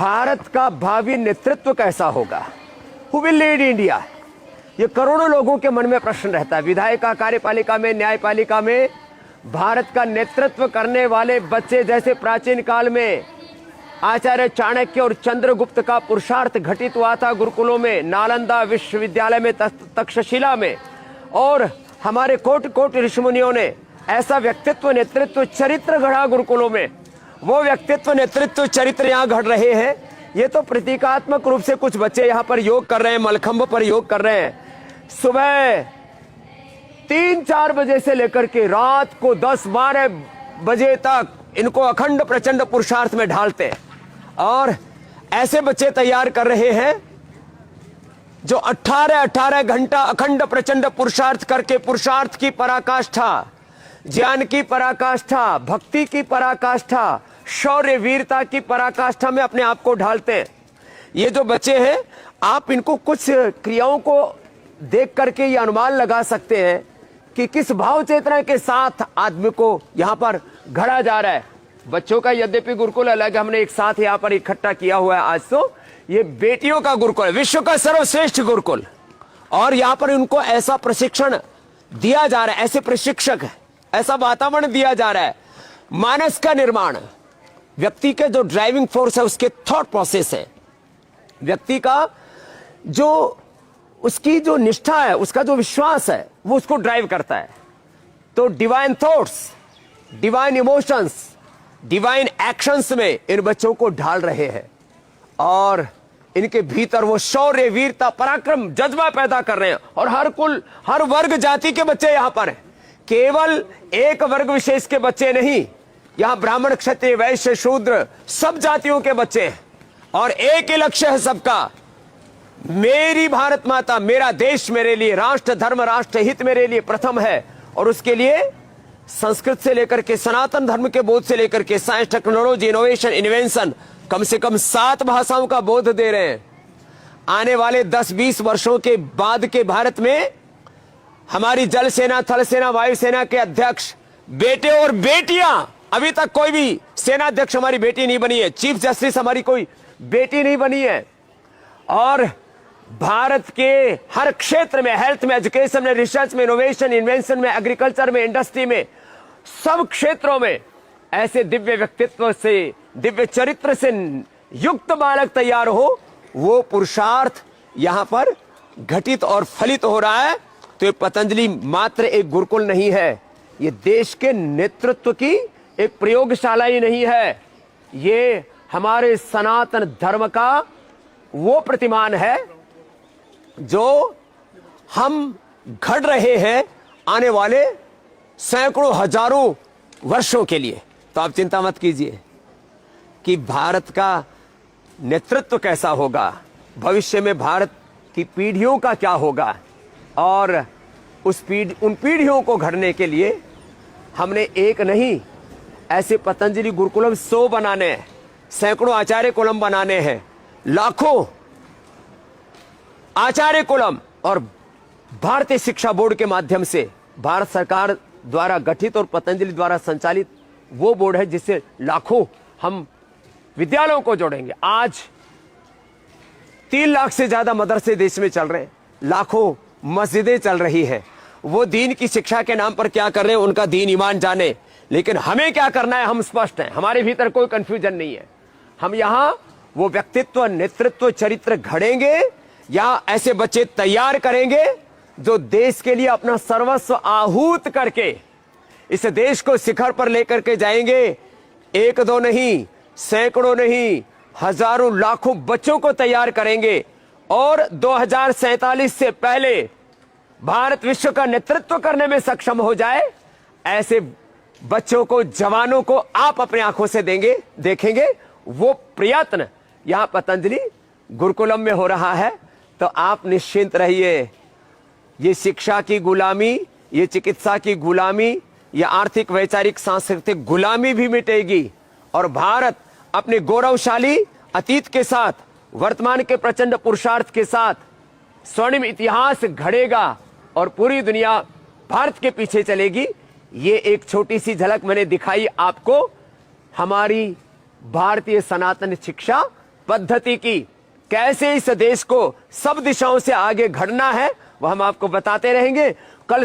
भारत का भावी नेतृत्व कैसा होगा, हु विल लीड इंडिया, ये करोड़ों लोगों के मन में प्रश्न रहता है। विधायिका, कार्यपालिका में, न्यायपालिका में भारत का नेतृत्व करने वाले बच्चे, जैसे प्राचीन काल में आचार्य चाणक्य और चंद्रगुप्त का पुरुषार्थ घटित हुआ था गुरुकुलों में, नालंदा विश्वविद्यालय में, तक्षशिला में, और हमारे कोटि कोटि ऋषिमुनियों ने ऐसा व्यक्तित्व, नेतृत्व, चरित्र गढ़ा गुरुकुलों में। वो व्यक्तित्व, नेतृत्व, चरित्र यहाँ घड़ रहे हैं। ये तो प्रतीकात्मक रूप से कुछ बच्चे यहाँ पर योग कर रहे हैं, मलखंभ पर योग कर रहे हैं। सुबह 3-4 बजे से लेकर के रात को 10-12 बजे तक इनको अखंड प्रचंड पुरुषार्थ में ढालते हैं, और ऐसे बच्चे तैयार कर रहे हैं जो 18-18 घंटा अखंड प्रचंड पुरुषार्थ करके पुरुषार्थ की पराकाष्ठा, ज्ञान की पराकाष्ठा, भक्ति की पराकाष्ठा, शौर्य वीरता की पराकाष्ठा में अपने आप को ढालते हैं। ये जो बच्चे हैं, आप इनको कुछ क्रियाओं को देख करके ये अनुमान लगा सकते हैं कि किस भाव चेतना के साथ आदमी को यहाँ पर घड़ा जा रहा है। बच्चों का यद्यपि गुरुकुल अलग, हमने एक साथ यहाँ पर इकट्ठा किया हुआ है आज, तो ये बेटियों का गुरुकुल, विश्व का सर्वश्रेष्ठ गुरुकुल, और यहाँ पर उनको ऐसा प्रशिक्षण दिया जा रहा है, ऐसे प्रशिक्षक, ऐसा वातावरण दिया जा रहा है। मानस का निर्माण, व्यक्ति के जो ड्राइविंग फोर्स है, उसके थॉट प्रोसेस है, व्यक्ति का जो उसकी जो निष्ठा है, उसका जो विश्वास है, वो उसको ड्राइव करता है। तो divine thoughts, divine emotions, divine actions में इन बच्चों को ढाल रहे हैं, और इनके भीतर वो शौर्य वीरता पराक्रम जज्बा पैदा कर रहे हैं। और हर कुल, हर वर्ग जाति के बच्चे यहाँ पर हैं, केवल एक वर्ग विशेष के बच्चे नहीं, यहाँ ब्राह्मण, क्षत्रिय, वैश्य, शूद्र सब जातियों के बच्चे हैं, और एक ही लक्ष्य है सबका, मेरी भारत माता, मेरा देश मेरे लिए, राष्ट्र धर्म राष्ट्र हित मेरे लिए प्रथम है। और उसके लिए संस्कृत से लेकर के सनातन धर्म के बोध से लेकर के साइंस, टेक्नोलॉजी, इनोवेशन, इन्वेंशन, कम से कम 7 भाषाओं का बोध दे रहे हैं। आने वाले 10-20 वर्षों के बाद के भारत में हमारी जल सेना, थल सेना, वायुसेना के अध्यक्ष बेटे और बेटियां, अभी तक कोई भी सेनाध्यक्ष हमारी बेटी नहीं बनी है, चीफ जस्टिस हमारी कोई बेटी नहीं बनी है, और भारत के हर क्षेत्र में, हेल्थ में, एजुकेशन में, रिसर्च में, इनोवेशन, इन्वेंशन में, एग्रीकल्चर में, इंडस्ट्री में, सब क्षेत्रों में ऐसे दिव्य व्यक्तित्व से, दिव्य चरित्र से युक्त बालक तैयार हो, वो पुरुषार्थ यहां पर घटित और फलित हो रहा है। तो ये पतंजलि मात्र एक गुरुकुल नहीं है, ये देश के नेतृत्व की एक प्रयोगशाला ही नहीं है, ये हमारे सनातन धर्म का वो प्रतिमान है जो हम घड़ रहे हैं आने वाले सैकड़ों हजारों वर्षों के लिए। तो आप चिंता मत कीजिए कि भारत का नेतृत्व कैसा होगा, भविष्य में भारत की पीढ़ियों का क्या होगा, और उन पीढ़ियों को घड़ने के लिए हमने एक नहीं, ऐसे पतंजलि गुरुकुलम 100 बनाने हैं, सैकड़ों आचार्य कुलम बनाने हैं, लाखों आचार्य कुलम, और भारतीय शिक्षा बोर्ड के माध्यम से भारत सरकार द्वारा गठित और पतंजलि द्वारा संचालित वो बोर्ड है जिससे लाखों हम विद्यालयों को जोड़ेंगे। आज 3 लाख से ज्यादा मदरसे देश में चल रहे हैं, लाखों मस्जिदें चल रही है। वो दीन की शिक्षा के नाम पर क्या कर रहे हैं, उनका दीन ईमान जाने, लेकिन हमें क्या करना है हम स्पष्ट हैं, हमारे भीतर कोई कंफ्यूजन नहीं है। हम यहाँ वो व्यक्तित्व, नेतृत्व, चरित्र घड़ेंगे, या ऐसे बच्चे तैयार करेंगे जो देश के लिए अपना सर्वस्व आहूत करके इस देश को शिखर पर लेकर के जाएंगे। 1-2 नहीं, सैकड़ों नहीं, हजारों लाखों बच्चों को तैयार करेंगे, और 2047 से पहले भारत विश्व का नेतृत्व करने में सक्षम हो जाए, ऐसे बच्चों को, जवानों को आप अपनी आंखों से देखेंगे। वो प्रयत्न यहां पतंजलि गुरुकुलम में हो रहा है। तो आप निश्चिंत रहिए, ये शिक्षा की गुलामी, ये चिकित्सा की गुलामी, ये आर्थिक, वैचारिक, सांस्कृतिक गुलामी भी मिटेगी, और भारत अपने गौरवशाली अतीत के साथ, वर्तमान के प्रचंड पुरुषार्थ के साथ स्वर्णिम इतिहास घड़ेगा, और पूरी दुनिया भारत के पीछे चलेगी। ये एक छोटी सी झलक मैंने दिखाई आपको हमारी भारतीय सनातन शिक्षा पद्धति की, कैसे इस देश को सब दिशाओं से आगे बढ़ना है, वह हम आपको बताते रहेंगे। कल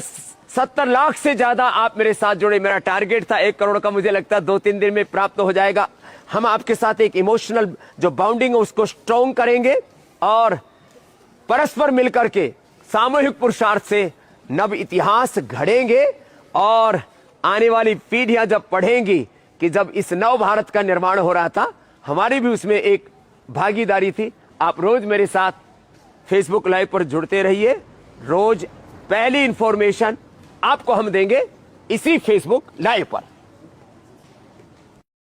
70 लाख से ज्यादा आप मेरे साथ जुड़े। मेरा टारगेट था 1 करोड़ का, मुझे लगता है 2-3 दिन में प्राप्त हो जाएगा। हम आपके साथ एक इमोशनल जो बाउंडिंग है उसको स्ट्रॉन्ग करेंगे और परस्पर मिलकर के सामूहिक पुरुषार्थ से नव इतिहास घड़ेंगे। और आने वाली पीढ़ियां जब पढ़ेंगी कि जब इस नव भारत का निर्माण हो रहा था, हमारी भी उसमें एक भागीदारी थी। आप रोज मेरे साथ फेसबुक लाइव पर जुड़ते रहिए। रोज पहली इंफॉर्मेशन आपको हम देंगे इसी फेसबुक लाइव पर।